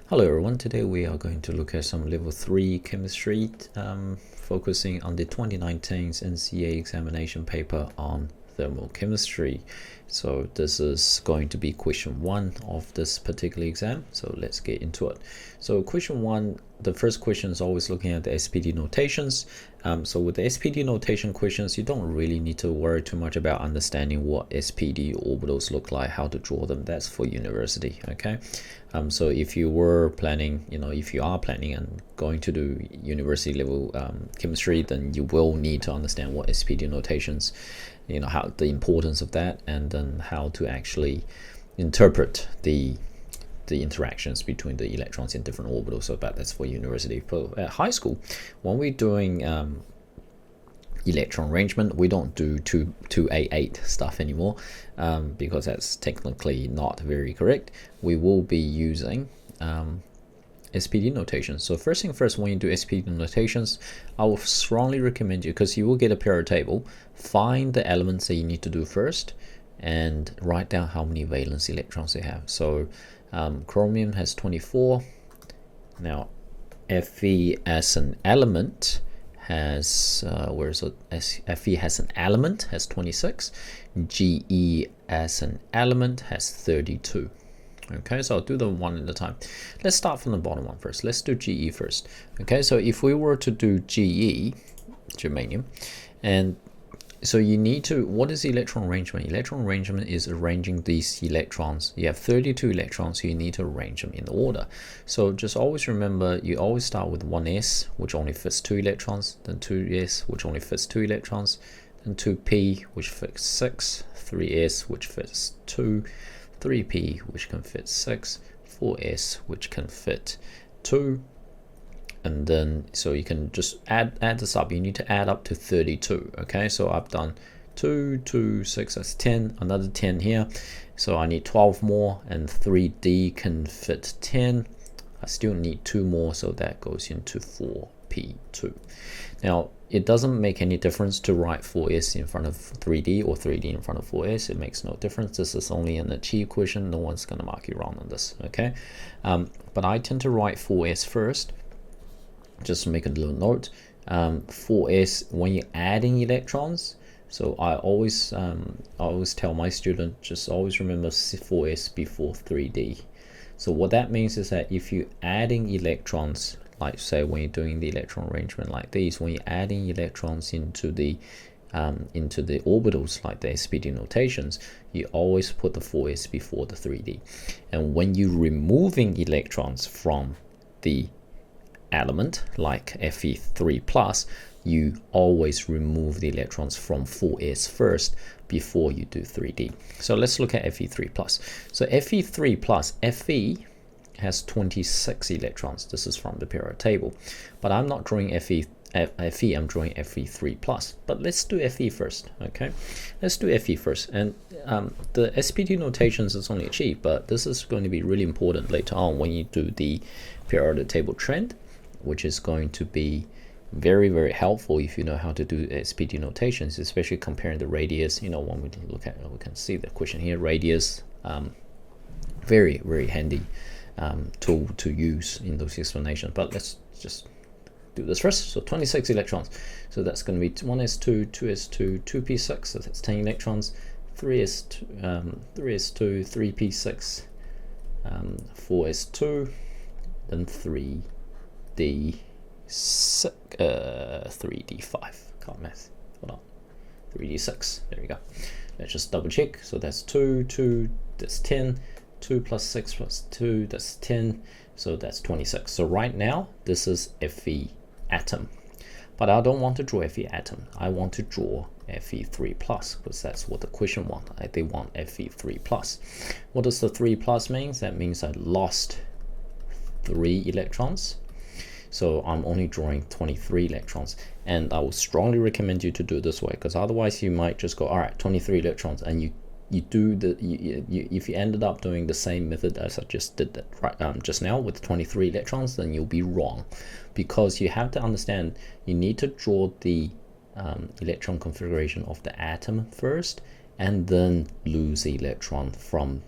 Hello everyone, today we are going to look at some level 3 chemistry, focusing on the 2019 NCEA examination paper on thermal chemistry. So this is going to be question 1 of this particular exam, so let's get into it. So question 1, the first question is always looking at the SPD notations. So with the SPD notation questions, you don't really need to worry too much about understanding what SPD orbitals look like, how to draw them. That's for university, okay? So if you were planning, if you are planning and going to do university level chemistry, then you will need to understand what SPD notations, how the importance of that, and then how to actually interpret the interactions between the electrons in different orbitals. So that's for university. But at high school, when we're doing electron arrangement, we don't do 2A8 stuff anymore, because that's technically not very correct. We will be using SPD notations. So first thing first, when you do SPD notations, I will strongly recommend you, because you will get a periodic table, find the elements that you need to do first and write down how many valence electrons they have. So chromium has 24. Now Fe as an element has Fe has an element has 26. Ge as an element has 32. Okay, so I'll do them one at a time. Let's start from the bottom one first. Let's do Ge first. Okay, so if we were to do Ge, germanium, and so you need to, what is electron arrangement? Electron arrangement is arranging these electrons. You have 32 electrons, so you need to arrange them in order. So just always remember, you always start with 1s, which only fits 2 electrons, then 2s, which only fits 2 electrons, then 2p, which fits 6, 3s, which fits 2, 3p, which can fit 6, 4s, which can fit 2, and then so you can just add this up. You need to add up to 32. Okay, so I've done 2, 2, 6, that's 10, another 10 here, so I need 12 more, and 3d can fit 10. I still need 2 more, so that goes into 4p2. Now it doesn't make any difference to write 4s in front of 3d or 3d in front of 4s. It makes no difference. This is only an achieve question. No one's going to mark you wrong on this. Okay, but I tend to write 4s first. Just make a little note. 4s, when you're adding electrons, so I always tell my student, just always remember 4s before 3d. So what that means is that if you're adding electrons, like say when you're doing the electron arrangement like these, when you're adding electrons into the orbitals like the SPD notations, you always put the 4s before the 3d. And when you're removing electrons from the element like Fe3+, you always remove the electrons from 4s first before you do 3d. So let's look at Fe3+. So Fe3+, Fe has 26 electrons. This is from the periodic table, but I'm not drawing Fe, I'm drawing Fe3+. But let's do Fe first. Okay, let's do Fe first. And the SPD notations is only achieved, but this is going to be really important later on when you do the periodic table trend, which is going to be very, very helpful if you know how to do SPD notations, especially comparing the radius. When we look at, we can see the question here, radius, very, very handy tool to use in those explanations. But let's just do this first. So 26 electrons. So that's going to be 1s2, 2s2, 2p6. So that's 10 electrons. 3s2, 3p6, 4s2, then 3d6, 3d5. Can't math. Hold on. 3d6. There we go. Let's just double check. So that's 2, 2. That's 10. 2 plus 6 plus 2. That's 10. So that's 26. So right now this is Fe atom, but I don't want to draw Fe atom. I want to draw Fe3+, because that's what the question wants. They want Fe3+. What does the 3+ means? That means I lost 3 electrons. So I'm only drawing 23 electrons, and I would strongly recommend you to do it this way, because otherwise you might just go, all right, 23 electrons, and you do the if you ended up doing the same method as I just did that just now with 23 electrons, then you'll be wrong, because you have to understand you need to draw the electron configuration of the atom first, and then lose electrons from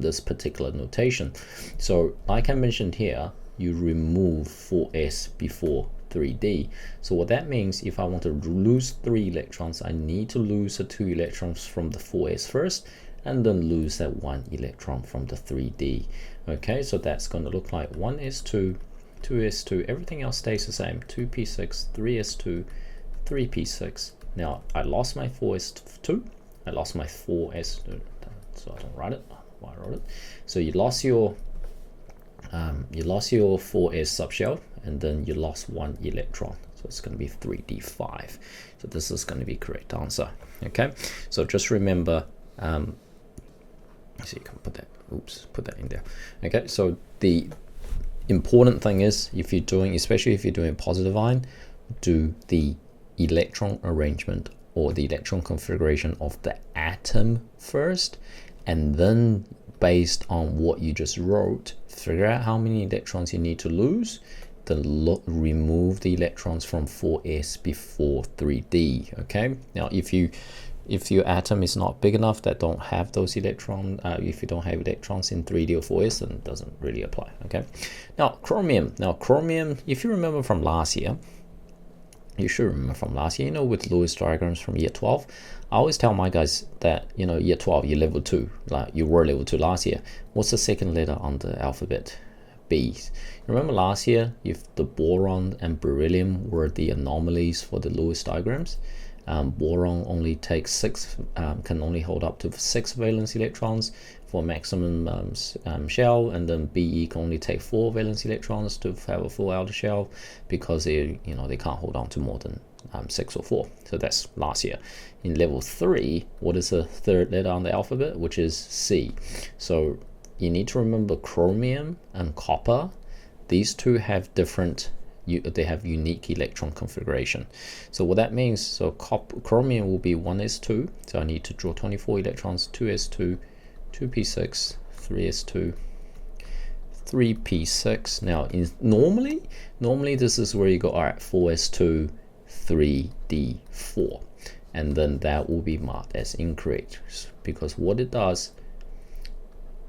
this particular notation. So like I mentioned here, you remove 4s before 3d. So what that means, if I want to lose 3 electrons, I need to lose the 2 electrons from the 4s first, and then lose that 1 electron from the 3d. Okay, so that's going to look like 1s2, 2s2, everything else stays the same, 2p6, 3s2, 3p6. Now I lost my 4s2, I lost my 4s2, so I don't write it. Why I wrote it? So you lost your 4s subshell, and then you lost 1 electron. So it's going to be 3d5. So this is going to be correct answer. Okay, so just remember. So you can put that. Oops, put that in there. Okay, so the important thing is, if you're doing, especially if you're doing positive ion, do the electron arrangement or the electron configuration of the atom first, and then based on what you just wrote, figure out how many electrons you need to lose, then remove the electrons from 4s before 3d. Okay, now if your atom is not big enough that don't have those electrons, if you don't have electrons in 3d or 4s, then it doesn't really apply. Okay, now chromium, if you remember from last year, you should remember from last year, with Lewis diagrams from year 12, I always tell my guys that, year 12, you're level 2, like you were level 2 last year. What's the second letter on the alphabet? B. Remember last year, if the boron and beryllium were the anomalies for the Lewis diagrams, boron only takes 6, can only hold up to 6 valence electrons for maximum shell, and then Be can only take 4 valence electrons to have a full outer shell, because they can't hold on to more than 6 or 4. So that's last year. In level 3, what is the third letter on the alphabet, which is C? So you need to remember chromium and copper. These two have different, they have unique electron configuration. So what that means, so chromium will be 1s2, so I need to draw 24 electrons, 2s2, 2p6, 3s2, 3p6. Now normally this is where you go, all right, 4s2, 3d4, and then that will be marked as incorrect, because what it does,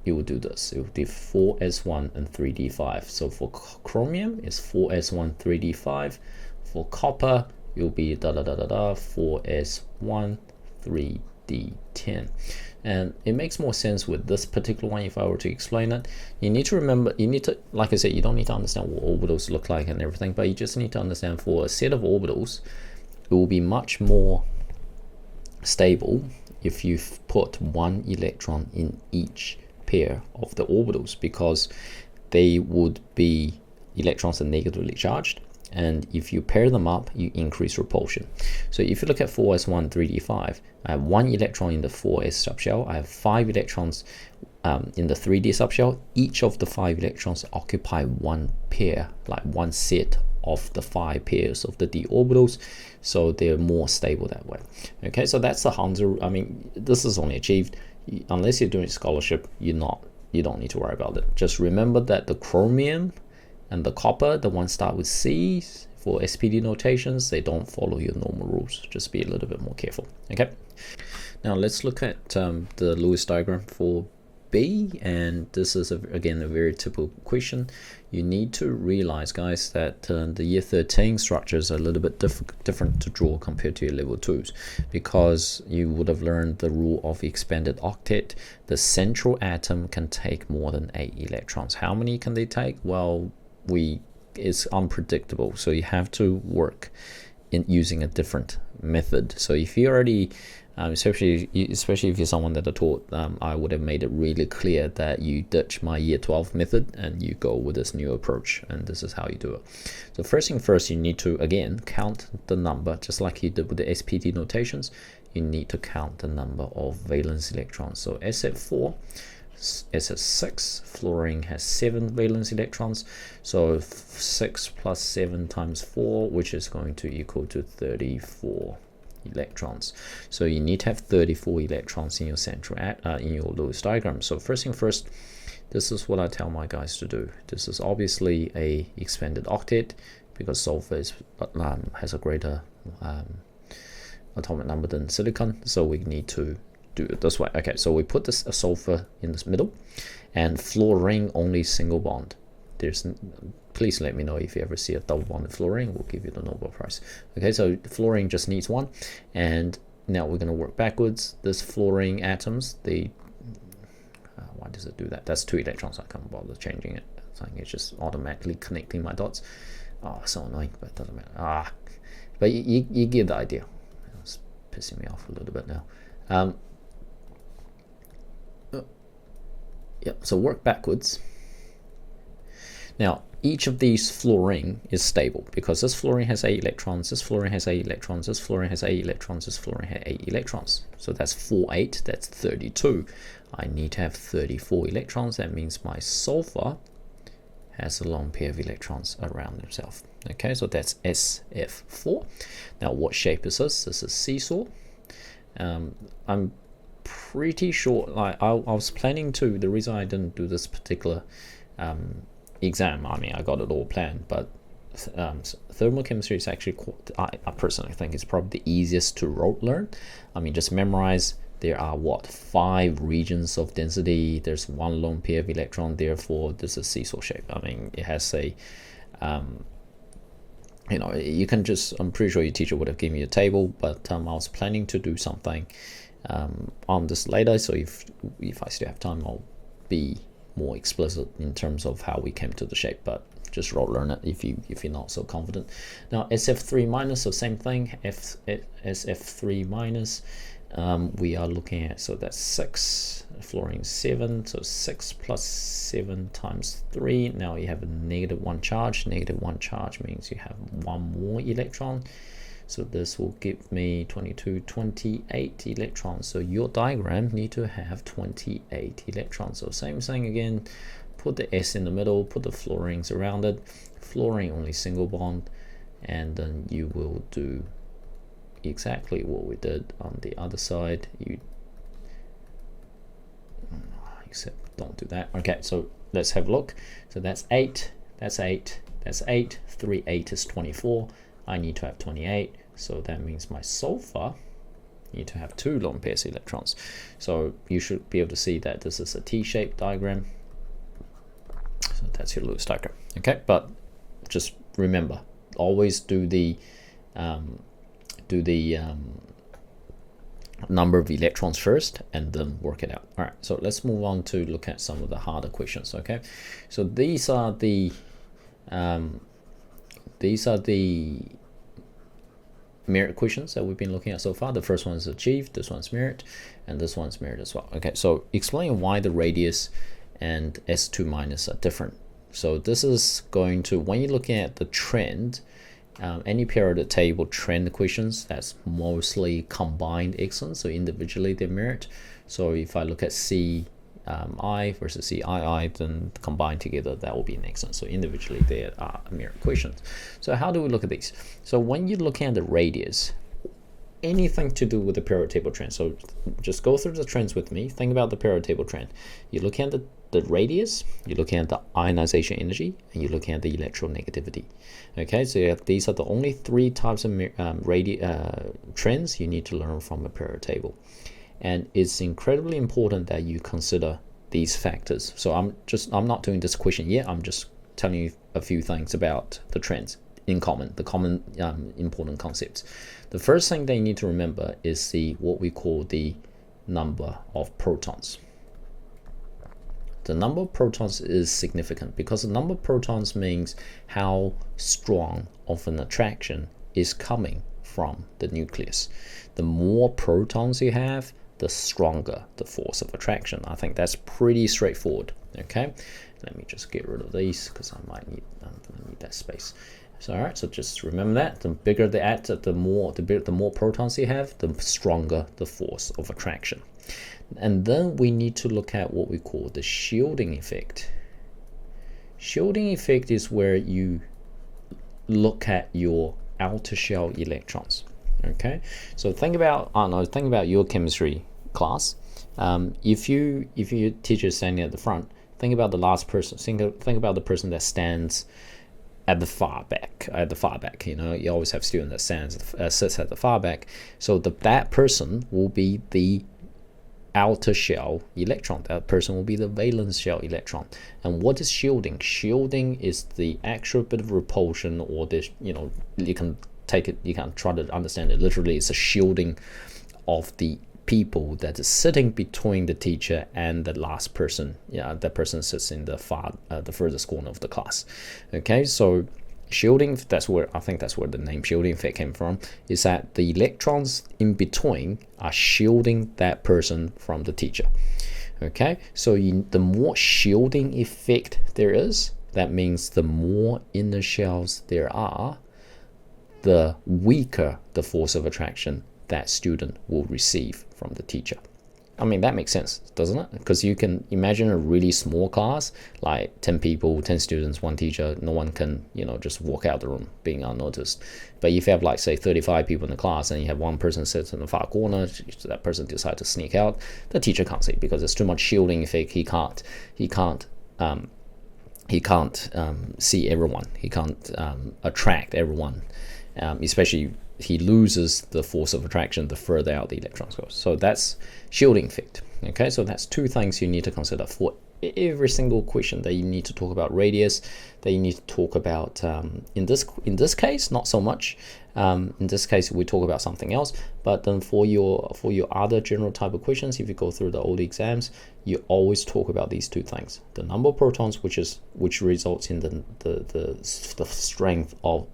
it will do this. It will be 4s1 and 3d5. So for chromium it's 4s1, 3d5. For copper it will be 4s1, 3d10. And it makes more sense with this particular one if I were to explain it. You need to remember, like I said, you don't need to understand what orbitals look like and everything, but you just need to understand for a set of orbitals, it will be much more stable if you put 1 electron in each pair of the orbitals, because they would be electrons are negatively charged, and if you pair them up, you increase repulsion. So if you look at 4s1, 3d5, I have 1 electron in the 4s subshell, I have 5 electrons in the 3d subshell. Each of the 5 electrons occupy 1 pair, like 1 set of the 5 pairs of the d orbitals, so they're more stable that way. Okay, so that's the Hansa. I mean, this is only achieved, unless you're doing scholarship, you don't need to worry about it. Just remember that the chromium and the copper, the ones start with C's for SPD notations, they don't follow your normal rules. Just be a little bit more careful. Okay, now let's look at the Lewis diagram for B, and this is again a very typical question. You need to realize, guys, that the year 13 structures are a little bit different to draw compared to your level 2s, because you would have learned the rule of expanded octet. The central atom can take more than 8 electrons. How many can they take? Well, it's unpredictable, so you have to work in using a different method. So if you already especially if you're someone that I taught, I would have made it really clear that you ditch my year 12 method and you go with this new approach, and this is how you do it. So first thing first, you need to again count the number, just like you did with the SPD notations. You need to count the number of valence electrons. So S at 4, S at 6, fluorine has 7 valence electrons, so 6 plus 7 times 4, which is going to equal to 34 electrons. So you need to have 34 electrons in your central in your Lewis diagram. So first thing first, this is what I tell my guys to do. This is obviously a expanded octet, because sulfur has a greater atomic number than silicon, so we need to do it this way. Okay, so we put this sulfur in this middle, and fluorine only single bond. Please let me know if you ever see a double bonded fluorine. We'll give you the Nobel Prize. Okay, so fluorine just needs one, and now we're going to work backwards. This fluorine atoms, why does it do that? That's 2 electrons. I can't bother changing it. I think it's just automatically connecting my dots. Oh, so annoying, but it doesn't matter. But you get the idea. It's pissing me off a little bit now. Yep, so work backwards. Now, each of these fluorine is stable because this fluorine has 8 electrons, this fluorine has 8 electrons, this fluorine has 8 electrons, this fluorine has 8 electrons. So that's 4, 8, that's 32. I need to have 34 electrons. That means my sulfur has a lone pair of electrons around himself. Okay, so that's SF4. Now, what shape is this? This is seesaw. I'm pretty sure, like I was planning to, the reason I didn't do this particular exam, I mean, I got it all planned, but thermochemistry is actually, I personally think it's probably the easiest to rote learn. I mean, just memorize. There are 5 regions of density. There's 1 lone pair of electron. Therefore, this is seesaw shape. I mean, it has a, you can just. I'm pretty sure your teacher would have given you a table, but I was planning to do something on this later. So if I still have time, I'll be more explicit in terms of how we came to the shape. But just rote learn it if you're not so confident. Now SF3 minus, so same thing. SF3 minus. We are looking at, so that's 6, fluorine 7, so 6 plus 7 times 3. Now you have a -1 charge. -1 charge means you have 1 more electron. So this will give me 22, 28 electrons. So your diagram need to have 28 electrons. So same thing again, put the S in the middle, put the fluorines around it. Fluorine only single bond, and then you will do exactly what we did on the other side. Except don't do that. Okay, so let's have a look. So that's 8, that's 8, that's 8, 3, 8 is 24. I need to have 28, so that means my sulfur need to have 2 lone pairs electrons. So you should be able to see that this is a T-shaped diagram. So that's your Lewis diagram. Okay, but just remember, always do the number of electrons first and then work it out. All right, so let's move on to look at some of the harder questions. Okay, so these are the merit questions that we've been looking at so far. The first one is achieved, this one's merit, and this one's merit as well. Okay, so explain why the radius and S2 minus are different. So this is going to, when you're looking at the trend, any periodic table trend questions, that's mostly combined excellence, so individually they merit. So if I look at CI versus CII, then combined together, that will be an excellence. So individually they are merit questions. So how do we look at these? So when you're looking at the radius, anything to do with the periodic table trend, so just go through the trends with me. Think about the periodic table trend. You're looking at the radius, you're looking at the ionization energy, and you're looking at the electronegativity. Okay, so these are the only 3 types of trends you need to learn from a periodic table, and it's incredibly important that you consider these factors. So I'm not doing this question yet. I'm just telling you a few things about the trends in common, the common important concepts. The first thing that you need to remember is what we call the number of protons. The number of protons is significant because the number of protons means how strong of an attraction is coming from the nucleus. The more protons you have, the stronger the force of attraction. I think that's pretty straightforward. Okay, let me just get rid of these because I'm gonna need that space. So all right, so just remember that the bigger the atom, the more protons you have, the stronger the force of attraction. And then we need to look at what we call the shielding effect. Shielding effect is where you look at your outer shell electrons. Okay, so think about your chemistry class. If your teacher is standing at the front, think about the last person. Think about the person that stands at the far back. You always have student that sits at the far back. So that person will be the outer shell electron. That person will be the valence shell electron. And what is shielding? Shielding is the actual bit of repulsion, or this, you can take it, you can try to understand it literally. It's a shielding of the people that is sitting between the teacher and the last person. That person sits in the furthest corner of the class. Okay, so shielding, I think that's where the name shielding effect came from, is that the electrons in between are shielding that person from the teacher. Okay, so the more shielding effect there is, that means the more inner shells there are, the weaker the force of attraction that student will receive from the teacher. I mean, that makes sense, doesn't it? Because you can imagine a really small class, like 10 people, 10 students, one teacher, no one can, just walk out the room being unnoticed. But if you have, like, say, 35 people in the class and you have one person sits in the far corner, that person decides to sneak out, the teacher can't see because there's too much shielding effect. He can't see everyone. He can't attract everyone, especially he loses the force of attraction the further out the electrons go. So that's shielding effect. Okay, so that's two things you need to consider for every single question that you need to talk about radius, that you need to talk about. In this case, not so much. In this case, we talk about something else. But then for your other general type of questions, if you go through the old exams, you always talk about these two things: the number of protons, which results in the strength of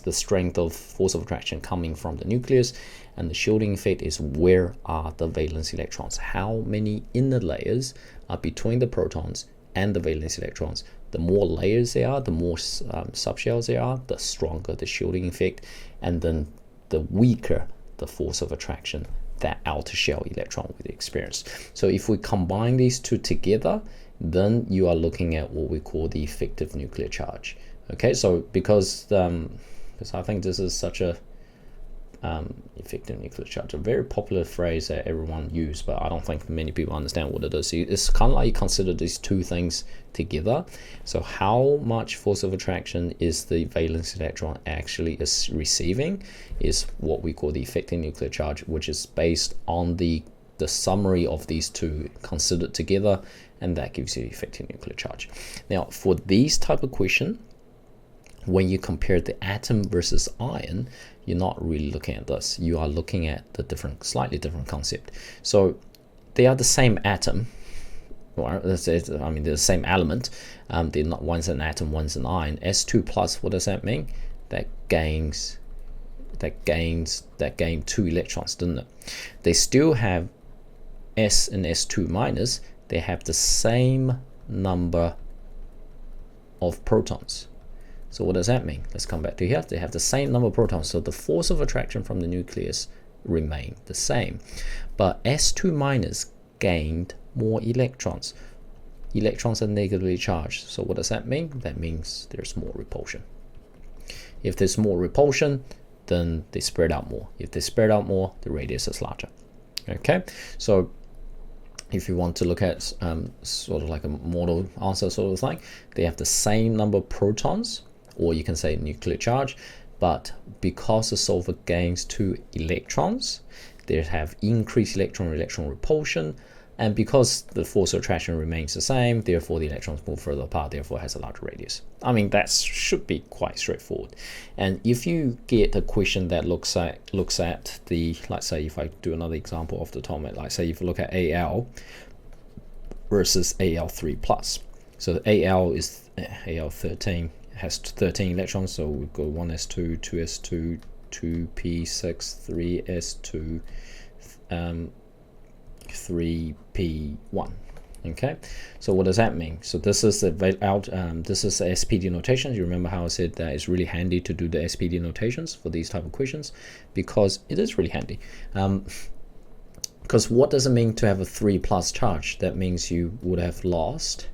the strength of force of attraction coming from the nucleus, and the shielding effect is where are the valence electrons? How many inner layers are between the protons and the valence electrons? The more layers there are, the more subshells there are, the stronger the shielding effect, and then the weaker the force of attraction that outer shell electron will experience. So if we combine these two together, then you are looking at what we call the effective nuclear charge. Okay, so because I think this is such a effective nuclear charge, a very popular phrase that everyone uses, but I don't think many people understand what it is. It's kind of like you consider these two things together. So how much force of attraction is the valence electron actually is receiving is what we call the effective nuclear charge, which is based on the summary of these two considered together, and that gives you the effective nuclear charge. Now, for these type of question, when you compare the atom versus ion, you're not really looking at this. You are looking at the slightly different concept. So they are the same atom, or they're the same element. They're not, one's an atom, one's an ion. S2 plus, what does that mean? That gains 2 electrons, doesn't it? They still have S and S2 minus. They have the same number of protons. So what does that mean? Let's come back to here. They have the same number of protons, so the force of attraction from the nucleus remain the same. But S2 minus gained more electrons. Electrons are negatively charged. So what does that mean? That means there's more repulsion. If there's more repulsion, then they spread out more. If they spread out more, the radius is larger. Okay, so if you want to look at sort of like a model answer sort of thing, they have the same number of protons, or you can say nuclear charge, but because the sulfur gains 2 electrons, they have increased electron repulsion, and because the force of attraction remains the same, therefore the electrons move further apart, therefore it has a larger radius. I mean, that should be quite straightforward. And if you get a question that looks at the, let's say if I do another example off the top, like say if you look at Al versus Al3 plus. So Al is Al13, has 13 electrons, so we've got 1s2, 2s2, 2p6, 3s2, 3p1. Okay, so what does that mean? So this is the SPD notation. You remember how I said that it's really handy to do the SPD notations for these type of questions, because it is really handy. Because what does it mean to have a 3 plus charge? That means you would have lost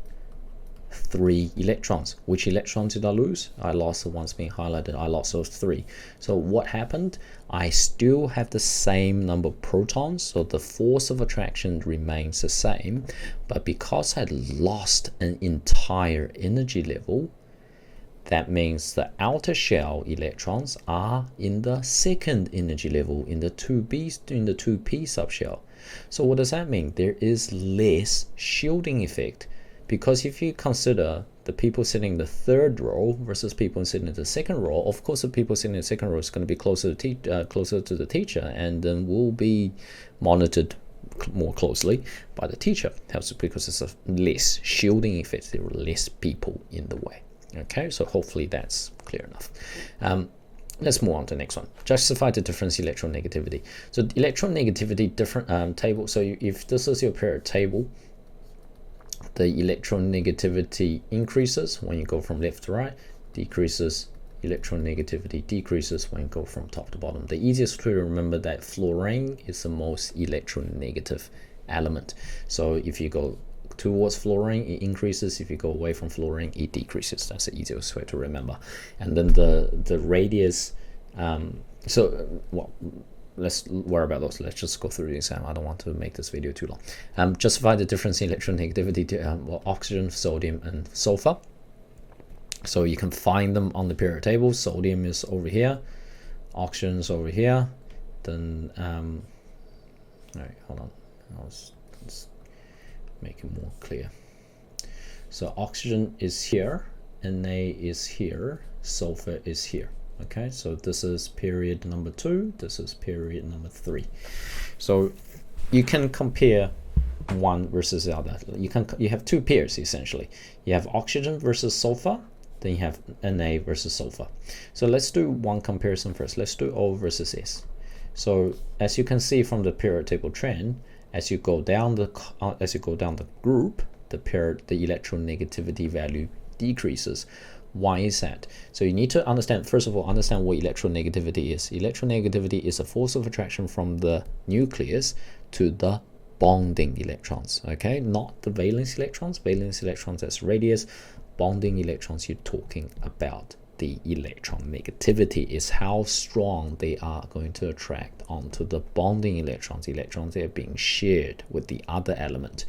3 electrons. Which electrons did I lose? I lost the ones being highlighted. I lost those 3. So what happened? I still have the same number of protons, so the force of attraction remains the same, but because I lost an entire energy level, That means the outer shell electrons are in the second energy level, in the 2b, in the 2p subshell. So what does that mean? There is less shielding effect, because if you consider the people sitting in the third row versus people sitting in the second row, of course the people sitting in the second row is going to be closer to the teacher, and then will be monitored more closely by the teacher. That's because it's a less shielding effect. There are less people in the way. Okay, so hopefully that's clear enough. Let's move on to the next one. Justify the difference electronegativity. So electronegativity different table. So if this is your periodic table, the electronegativity increases when you go from left to right, decreases. Electronegativity decreases when you go from top to bottom. The easiest way to remember that fluorine is the most electronegative element. So if you go towards fluorine, it increases. If you go away from fluorine, it decreases. That's the easiest way to remember. And then the radius. Well, let's worry about those. Let's just go through the exam. I don't want to make this video too long. Justify the difference in electronegativity to oxygen, sodium, and sulfur. So you can find them on the periodic table. Sodium is over here, oxygen is over here. Then, all right, hold on. Let's make it more clear. So oxygen is here, Na is here, sulfur is here. Okay, so this is period number 2. This is period number 3. So you can compare one versus the other. You have two pairs essentially. You have oxygen versus sulfur. Then you have Na versus sulfur. So let's do one comparison first. Let's do O versus S. So as you can see from the periodic table trend, as you go down the group, the electronegativity value decreases. Why is that? So you need to understand, first of all, what electronegativity is. Electronegativity is a force of attraction from the nucleus to the bonding electrons. Okay, not the valence electrons. Valence electrons, that's radius. Bonding electrons, you're talking about the electronegativity, is how strong they are going to attract onto the bonding electrons. Electrons that are being shared with the other element.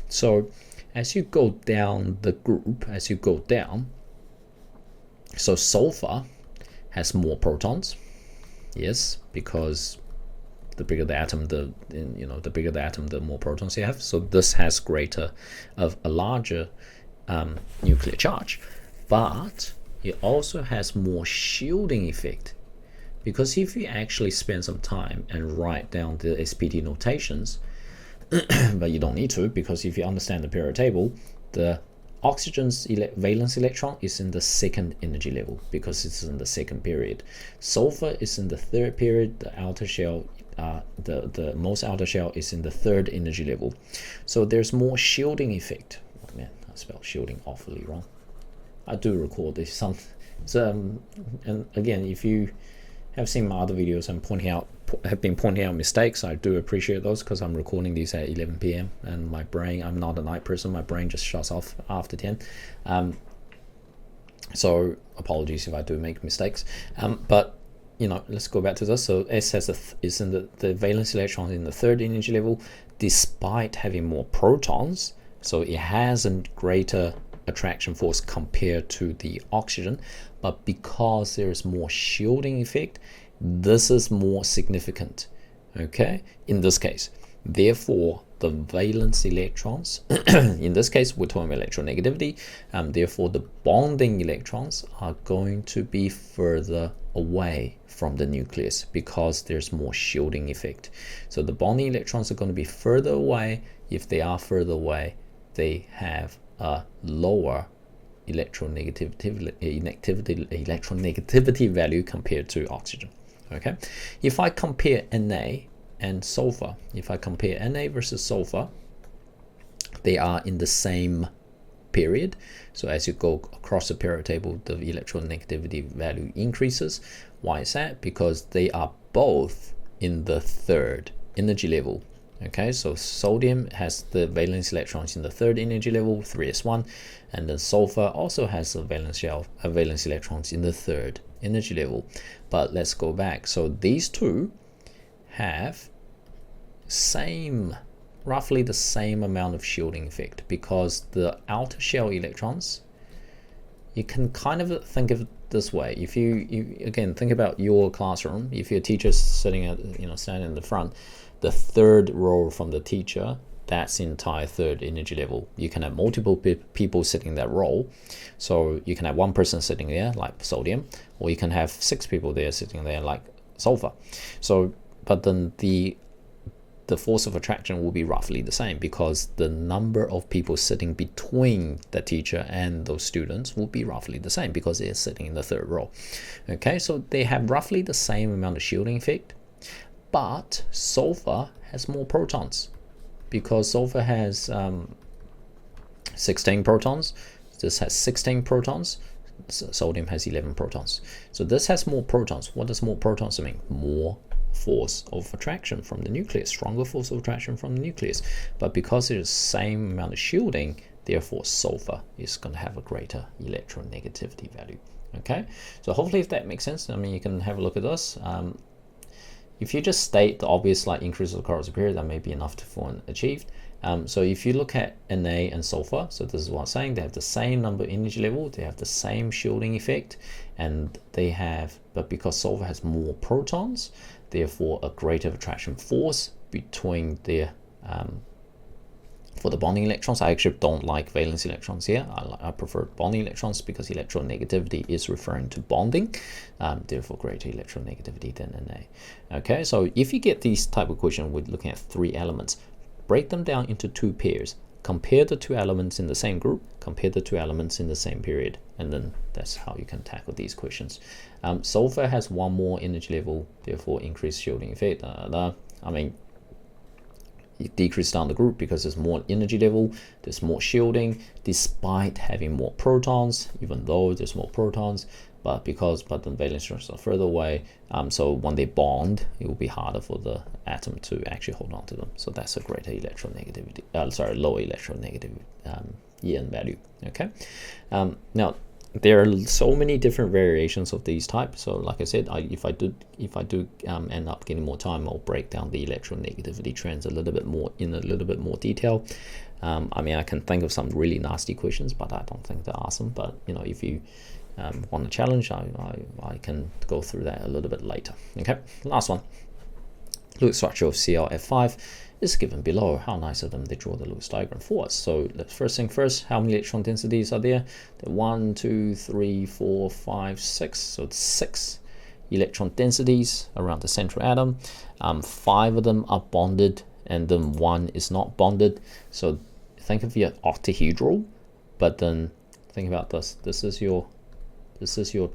So as you go down the group, as you go down, so sulfur has more protons, yes, because the bigger the atom, the bigger the atom, the more protons you have. So this has a larger nuclear charge, but it also has more shielding effect, because if you actually spend some time and write down the SPD notations, but you don't need to, because if you understand the periodic table, the oxygen's valence electron is in the second energy level because it's in the second period. Sulfur is in the third period. The outer shell, the most outer shell, is in the third energy level. So there's more shielding effect. Oh man, I spelled shielding awfully wrong. I do record this. And again, if you have seen my other videos and have been pointing out mistakes, I do appreciate those, because I'm recording these at 11 p.m. and my brain, I'm not a night person, my brain just shuts off after 10. So apologies if I do make mistakes. But let's go back to this. So S is in the valence electron in the third energy level, despite having more protons. So it has a greater attraction force compared to the oxygen, but because there is more shielding effect, this is more significant, okay, in this case. Therefore, the valence electrons, in this case we're talking about electronegativity, therefore the bonding electrons are going to be further away from the nucleus because there's more shielding effect. So the bonding electrons are going to be further away. If they are further away, they have a lower electronegativity value compared to oxygen. Okay, if I compare Na and sulfur, if I compare Na versus sulfur, they are in the same period. So as you go across the periodic table, the electronegativity value increases. Why is that? Because they are both in the third energy level. Okay, so sodium has the valence electrons in the third energy level, 3s1, and then sulfur also has a valence electrons in the third energy level. But let's go back. So these two have roughly the same amount of shielding effect, because the outer shell electrons you can kind of think of it this way. If you again think about your classroom, if your teacher's sitting at, standing in the front, the third row from the teacher, that's the entire third energy level. You can have multiple people sitting in that row, so you can have one person sitting there like sodium, or you can have 6 people there sitting there like sulfur. So but then the force of attraction will be roughly the same, because the number of people sitting between the teacher and those students will be roughly the same, because they're sitting in the third row. Okay, so they have roughly the same amount of shielding effect, but sulfur has more protons, because sulfur has 16 protons. This has 16 protons. Sodium has 11 protons. So this has more protons. What does more protons mean? More force of attraction from the nucleus, stronger force of attraction from the nucleus. But because there's the same amount of shielding, therefore sulfur is going to have a greater electronegativity value. Okay, so hopefully if that makes sense, I mean, you can have a look at this. If you just state the obvious, like increase of the corrosive period, that may be enough for achieved. So if you look at Na and sulfur, so this is what I'm saying, they have the same number of energy level, they have the same shielding effect, and they have, but because sulfur has more protons, therefore a greater attraction force between their for the bonding electrons. I actually don't like valence electrons here. I prefer bonding electrons, because electronegativity is referring to bonding, therefore greater electronegativity than Na. Okay, so if you get these type of question with looking at 3 elements, break them down into 2 pairs. Compare the 2 elements in the same group, compare the 2 elements in the same period, and then that's how you can tackle these questions. Sulfur has 1 more energy level, therefore increased shielding effect. I mean, you decrease down the group because there's more energy level, there's more shielding, despite having more protons, even though there's more protons, but the valence electrons are further away, so when they bond, it will be harder for the atom to actually hold on to them. So that's a greater electronegativity, lower electronegativity EN value. Okay, now there are so many different variations of these types. So like I said, if I do end up getting more time, I'll break down the electronegativity trends a little bit more in a little bit more detail. I mean, I can think of some really nasty questions, but I don't think they're awesome. But if you want a challenge, I can go through that a little bit later. Okay, last one. Lewis structure of ClF5 is given below. How nice of them they draw the Lewis diagram for us. So let's first thing first, how many electron densities are there? There are 1, 2, 3, 4, 5, 6. So it's 6 electron densities around the central atom. 5 of them are bonded, and then 1 is not bonded. So think of your octahedral, but then think about this. This is your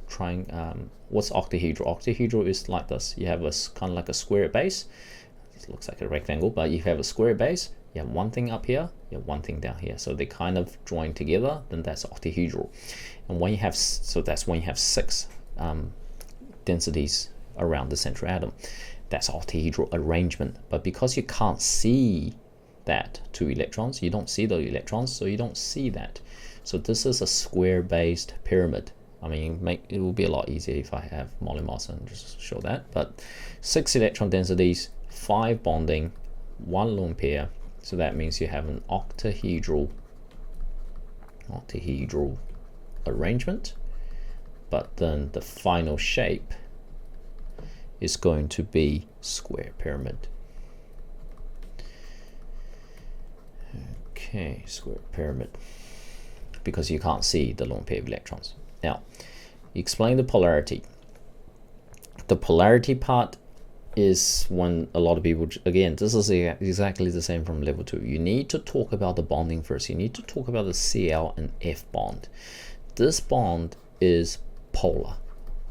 triangle. What's octahedral? Octahedral is like this. You have a kind of like a square base. It looks like a rectangle, but you have a square base. You have one thing up here, you have one thing down here. So they kind of join together, then that's octahedral. And when you have, so that's when you have 6 densities around the central atom. That's octahedral arrangement. But because you can't see that 2 electrons, you don't see those electrons, so you don't see that. So this is a square-based pyramid. I mean, it will be a lot easier if I have Molly Moss and just show that. But 6 electron densities, 5 bonding, 1 lone pair. So that means you have an octahedral arrangement. But then the final shape is going to be square pyramid. Okay, square pyramid. Because you can't see the lone pair of electrons. Now, explain the polarity. The polarity part is when a lot of people, again, this is exactly the same from level 2. You need to talk about the bonding first. You need to talk about the Cl and F bond. This bond is polar.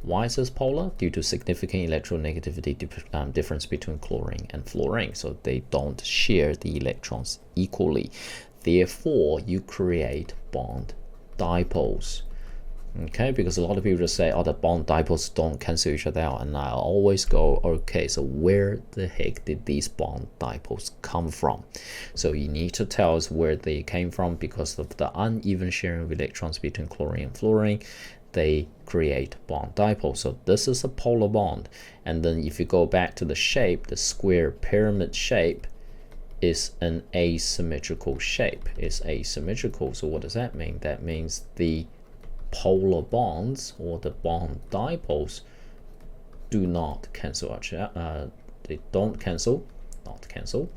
Why is this polar? Due to significant electronegativity difference between chlorine and fluorine. So they don't share the electrons equally. Therefore, you create bond dipoles. Okay, because a lot of people just say, oh, the bond dipoles don't cancel each other out, and I always go, okay, so where the heck did these bond dipoles come from? So you need to tell us where they came from. Because of the uneven sharing of electrons between chlorine and fluorine, they create bond dipoles. So this is a polar bond. And then if you go back to the shape, the square pyramid shape is an asymmetrical shape. It's asymmetrical. So what does that mean? That means the polar bonds or the bond dipoles do not cancel each other. They don't cancel, not cancel.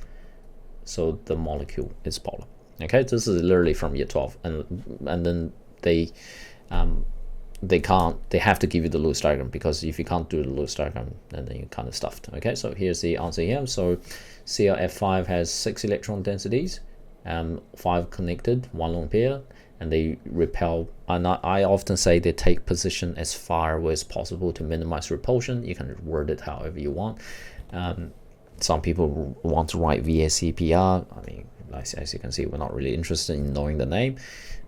So the molecule is polar. Okay, this is literally from year 12, and then they have to give you the Lewis diagram, because if you can't do the Lewis diagram, then you're kind of stuffed. Okay, so here's the answer here. So ClF5 has 6 electron densities, 5 connected, 1 lone pair, and they repel. And I often say they take position as far away as possible to minimize repulsion. You can word it however you want. Some people want to write VSEPR. I mean, as you can see, we're not really interested in knowing the name,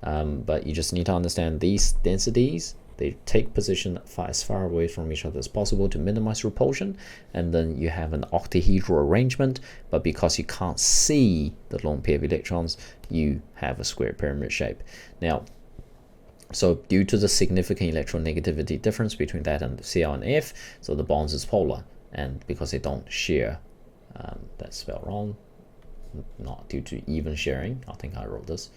but you just need to understand these densities. They take position as far away from each other as possible to minimize repulsion, and then you have an octahedral arrangement, but because you can't see the lone pair of electrons, you have a square pyramid shape. Now, so due to the significant electronegativity difference between that and Cl and F, so the bonds is polar, and because they don't share, that's spelled wrong, not due to even sharing, I think I wrote this,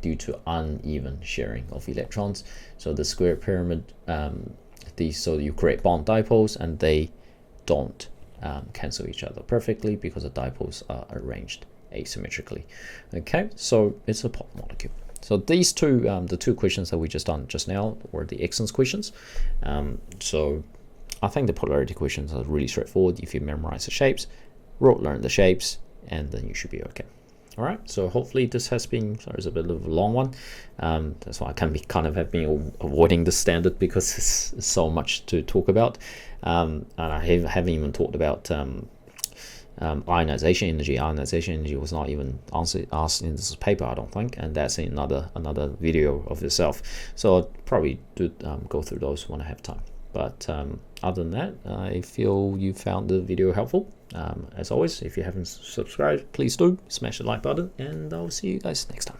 due to uneven sharing of electrons. So the square pyramid, so you create bond dipoles, and they don't cancel each other perfectly because the dipoles are arranged asymmetrically. Okay, so it's a polar molecule. So these two, the two questions that we just done just now were the excellence questions. So I think the polarity questions are really straightforward. If you memorize the shapes, learn the shapes, and then you should be okay. All right, so hopefully this has been, sorry, it's a bit of a long one. That's why I can be kind of have been avoiding the standard, because it's so much to talk about. And I haven't even talked about ionization energy. Ionization energy was not even asked in this paper, I don't think, and that's in another video of itself. So I'll probably do go through those when I have time. But other than that, I feel you found the video helpful. As always, if you haven't subscribed, please do smash the like button, and I'll see you guys next time.